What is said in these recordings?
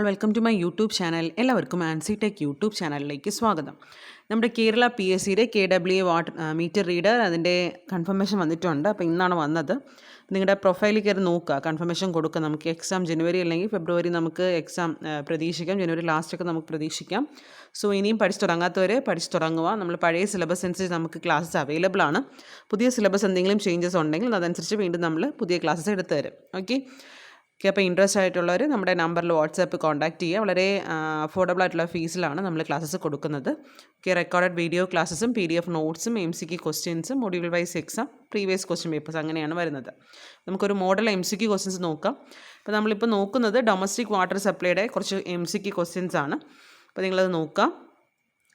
Welcome to my YouTube channel. എല്ലാവർക്കും Ancy tech YouTube ചാനലിലേക്ക് സ്വാഗതം. നമ്മുടെ കേരള PSCയുടെ KWA വാട്ട് മീറ്റർ റീഡർ അതിൻ്റെ കൺഫർമേഷൻ വന്നിട്ടുണ്ട്. അപ്പോൾ ഇന്നാണ് വന്നത്. നിങ്ങളുടെ പ്രൊഫൈലിൽ കയറി നോക്കുക, കൺഫർമേഷൻ കൊടുക്കുക. നമുക്ക് എക്സാം ജനുവരി അല്ലെങ്കിൽ ഫെബ്രുവരി നമുക്ക് എക്സാം പ്രതീക്ഷിക്കാം. ജനുവരി ലാസ്റ്റൊക്കെ നമുക്ക് പ്രതീക്ഷിക്കാം. സോ ഇനിയും പഠിച്ചു തുടങ്ങാത്തവർ പഠിച്ചു തുടങ്ങുക. നമ്മൾ പഴയ സിലബസ് അനുസരിച്ച് നമുക്ക് ക്ലാസ്സസ് അവൈലബിൾ ആണ്. പുതിയ സിലബസ് എന്തെങ്കിലും ചേഞ്ചസ് ഉണ്ടെങ്കിൽ അതനുസരിച്ച് വീണ്ടും നമ്മൾ പുതിയ ക്ലാസ്സസ് എടുത്തു തരും. ഓക്കെ, അപ്പോൾ ഇൻട്രസ്റ്റ് ആയിട്ടുള്ളവർ നമ്മുടെ നമ്പറിൽ വാട്സാപ്പ് കോൺടാക്റ്റ് ചെയ്യുക. വളരെ അഫോർഡബിൾ ആയിട്ടുള്ള ഫീസിലാണ് നമ്മൾ ക്ലാസ്സസ് കൊടുക്കുന്നത്. ഓക്കെ, റെക്കോർഡഡ് വീഡിയോ ക്ലാസ്സസും PDF നോട്ട്സും MCQ ക്വസ്റ്റ്യൻസും module wise exam previous question papers അങ്ങനെയാണ് വരുന്നത്. നമുക്കൊരു മോഡൽ MCQ ക്വസ്റ്റ്യൻസ് നോക്കാം. അപ്പോൾ നമ്മളിപ്പോൾ നോക്കുന്നത് ഡൊമസ്റ്റിക് വാട്ടർ സപ്ലൈയുടെ കുറച്ച് MCQ ക്വസ്റ്റ്യൻസ് ആണ്. അപ്പോൾ നിങ്ങളത് നോക്കാം.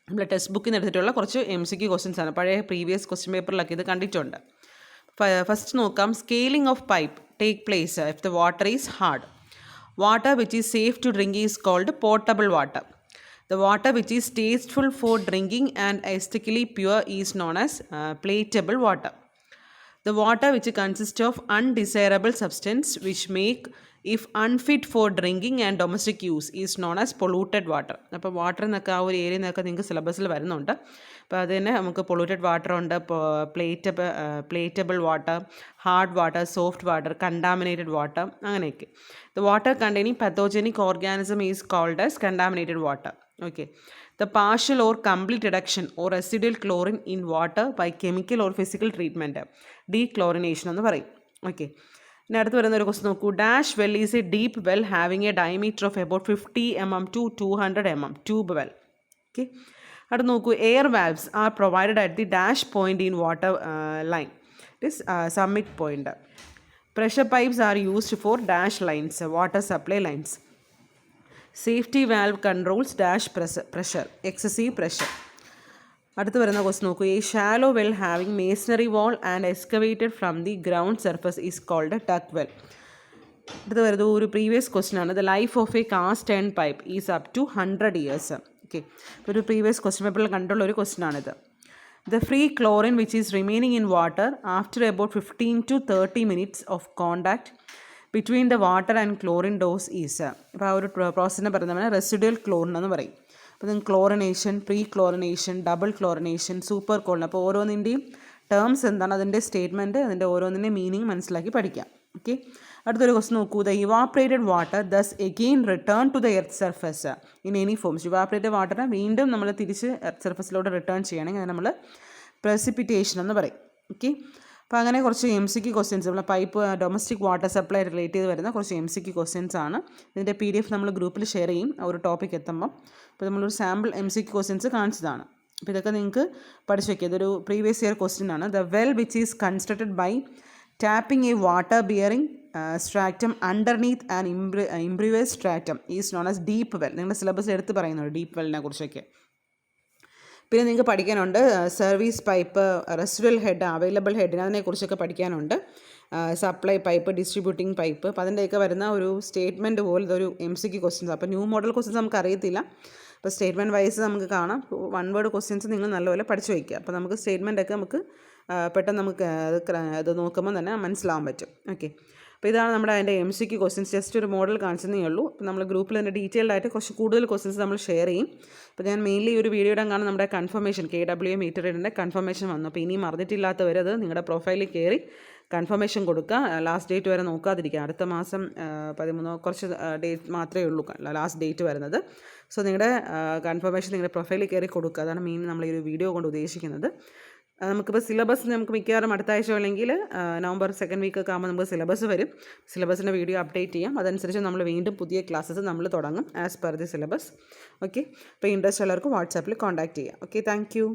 നമ്മൾ ടെക്സ്റ്റ് ബുക്കിൽ നിന്ന് എടുത്തിട്ടുള്ള കുറച്ച് MCQ ക്വസ്റ്റ്യൻസ് ആണ്. പഴയ പ്രീവിയസ് ക്വസ്റ്റ്യൻ പേപ്പറിലൊക്കെ ഇത് കണ്ടിട്ടുണ്ട്. ഫസ്റ്റ് നോക്കാം. Scaling of pipe take place if the water is hard. Water which is safe to drink is called potable water. The water which is tasteful for drinking and aesthetically pure is known as platable water. The water which consists of undesirable substance which make if unfit for drinking and domestic use is known as polluted water. അപ്പോൾ water എന്നൊക്കെ ആ ഒരു area നിന്നൊക്കെ നിങ്ങൾക്ക് സിലബസിൽ വരുന്നുണ്ട്. അപ്പോൾ അത് തന്നെ നമുക്ക് പൊള്യൂട്ടഡ് വാട്ടർ ഉണ്ട്, potable water, hard water, soft water, contaminated water, അങ്ങനെയൊക്കെ. The water containing pathogenic organism is called as contaminated water. Okay. The partial or complete reduction or residual chlorine in water by chemical or physical treatment, dechlorination എന്ന് പറയും. Okay, ഇനി അടുത്ത് വരുന്ന ഒരു question നോക്കൂ. Dash well is A deep well having A diameter of about 50 mm to 200 mm tube well. Okay, അടുത്ത് നോക്കൂ. Air valves are provided at the dash point in water line, it is submit point. Pressure pipes are used for dash lines, water supply lines. Safety valve controls dash pressure, excessive pressure. അടുത്ത് വരുന്ന question നോക്കൂ. A shallow well having masonry wall and excavated from the ground surface is called dug well. അടുത്ത് വരുന്നത് ഒരു previous question ആണ്. The life of a cast and pipe is up to 100 years. Okay, ഒരു previous question പേപ്പറിൽ കണ്ടുള്ള ഒരു question ആണിത്. The free chlorine which is remaining in water after about 15 to 30 minutes of contact between the water and chlorine dose is. അപ്പോൾ ആ ഒരു പ്രോസസ്സിനെ പറയുന്നതാണ് residual chlorine എന്ന് പറയും. അപ്പോൾ നിങ്ങൾക്ക് chlorination, pre chlorination, double chlorination, super chlorine, അപ്പോൾ ഓരോന്നിൻ്റെയും ടേംസ് എന്താണ്, അതിൻ്റെ സ്റ്റേറ്റ്മെൻറ്റ്, അതിൻ്റെ ഓരോന്നിൻ്റെയും മീനിങ് മനസ്സിലാക്കി പഠിക്കാം. ഓക്കെ, അടുത്തൊരു ക്വസ്റ്റ്യൻ നോക്കൂ. The evaporated water thus again return to the earth surface in any forms. Evaporated വാട്ടറിനെ വീണ്ടും നമ്മൾ തിരിച്ച് എർത്ത് സർഫസിലോട്ട് റിട്ടേൺ ചെയ്യണമെങ്കിൽ അത് നമ്മൾ പ്രസിപ്പിറ്റേഷൻ എന്ന് പറയും. ഓക്കെ, അപ്പോൾ അങ്ങനെ കുറച്ച് MCQ ക്വസ്റ്റ്യൻസ്, നമ്മൾ pipe domestic water supply relate ചെയ്ത് വരുന്ന കുറച്ച് MCQ ക്വസ്റ്റ്യൻസ് ആണ്. ഇതിൻ്റെ PDF നമ്മൾ ഗ്രൂപ്പിൽ ഷെയർ ചെയ്യും ആ ഒരു ടോപ്പിക് എത്തുമ്പം. അപ്പോൾ നമ്മളൊരു സാമ്പിൾ MCQ ക്വസ്റ്റ്യൻസ് കാണിച്ചതാണ്. അപ്പോൾ ഇതൊക്കെ നിങ്ങൾക്ക് പഠിച്ചു വയ്ക്കുക. ഇതൊരു പ്രീവിയസ് ഇയർ ക്വസ്റ്റ്യൻ ആണ്. The well which is constructed by tapping a water bearing stratum underneath and impervious stratum is known as deep well. നിങ്ങളുടെ സിലബസ് എടുത്ത് പറയുന്നുണ്ട് ഡീപ്പ് വെല്ലിനെ കുറിച്ചൊക്കെ. പിന്നെ നിങ്ങൾക്ക് പഠിക്കാനുണ്ട് service pipe, residual head, available ഹെഡിന് അതിനെക്കുറിച്ചൊക്കെ പഠിക്കാനുണ്ട്. സപ്ലൈ പൈപ്പ്, ഡിസ്ട്രിബ്യൂട്ടിംഗ് പൈപ്പ്, അപ്പോൾ അതിൻ്റെയൊക്കെ വരുന്ന ഒരു സ്റ്റേറ്റ്മെൻറ്റ് പോലത്തെ ഒരു MCQ ക്വസ്റ്റ്യൻസ്. അപ്പോൾ ന്യൂ മോഡൽ ക്വസ്റ്റ്യൻസ് നമുക്ക് അറിയത്തില്ല. അപ്പോൾ സ്റ്റേറ്റ്മെൻറ്റ് വൈസ് നമുക്ക് കാണാം. 1 word ക്വസ്റ്റ്യൻസ് നിങ്ങൾ നല്ലപോലെ പഠിച്ചു വയ്ക്കുക. അപ്പോൾ നമുക്ക് സ്റ്റേറ്റ്മെൻറ്റൊക്കെ നമുക്ക് പെട്ടെന്ന് നമുക്ക് അത് നോക്കുമ്പോൾ തന്നെ മനസ്സിലാവാൻ പറ്റും. ഓക്കെ, അപ്പോൾ ഇതാണ് നമ്മുടെ അതിൻ്റെ MCQ ക്വസ്റ്റ്യൻസ്. ജസ്റ്റ് ഒരു മോഡൽ കാണിച്ചതേ ഉള്ളൂ. അപ്പോൾ നമ്മൾ ഗ്രൂപ്പിൽ തന്നെ ഡീറ്റെയിൽഡ് ആയിട്ട് കുറച്ച് കൂടുതൽ ക്വസ്റ്റ്യൻസ് നമ്മൾ ഷെയർ ചെയ്യും. അപ്പോൾ ഞാൻ മെയിൻലി ഒരു വീഡിയോ ഇടാൻ കാണാൻ നമ്മുടെ കൺഫർമേഷൻ KWA മീറ്റർ റീഡറിൻ്റെ കൺഫർമേഷൻ വന്നു. അപ്പോൾ ഇനിയും മറന്നിട്ടില്ലാത്തവർ അത് നിങ്ങളുടെ പ്രൊഫൈലിൽ കയറി കൺഫർമേഷൻ കൊടുക്കുക. ലാസ്റ്റ് ഡേറ്റ് വരെ നോക്കാതിരിക്കുക. അടുത്ത മാസം 13 കുറച്ച് ഡേറ്റ് മാത്രമേ ഉള്ളൂ ലാസ്റ്റ് ഡേറ്റ് വരുന്നത്. സോ നിങ്ങളുടെ കൺഫർമേഷൻ നിങ്ങളുടെ പ്രൊഫൈലിൽ കയറി കൊടുക്കുക. അതാണ് മെയിൻ നമ്മൾ ഈ ഒരു വീഡിയോ കൊണ്ട് ഉദ്ദേശിക്കുന്നത്. നമുക്കിപ്പോൾ സിലബസ് നമുക്ക് മിക്കവാറും അടുത്ത ആഴ്ച അല്ലെങ്കിൽ നവംബർ 2nd വീക്ക് ഒക്കെ ആകുമ്പോൾ നമുക്ക് സിലബസ് വരും. സിലബസിൻ്റെ വീഡിയോ അപ്ഡേറ്റ് ചെയ്യാം. അതനുസരിച്ച് നമ്മൾ വീണ്ടും പുതിയ ക്ലാസ്സസ് നമ്മൾ തുടങ്ങും as per the syllabus. Okay, അപ്പോൾ ഇൻട്രസ്റ്റ് ഉള്ളവർക്ക് വാട്സാപ്പിൽ കോൺടാക്റ്റ് ചെയ്യാം. Okay, thank you.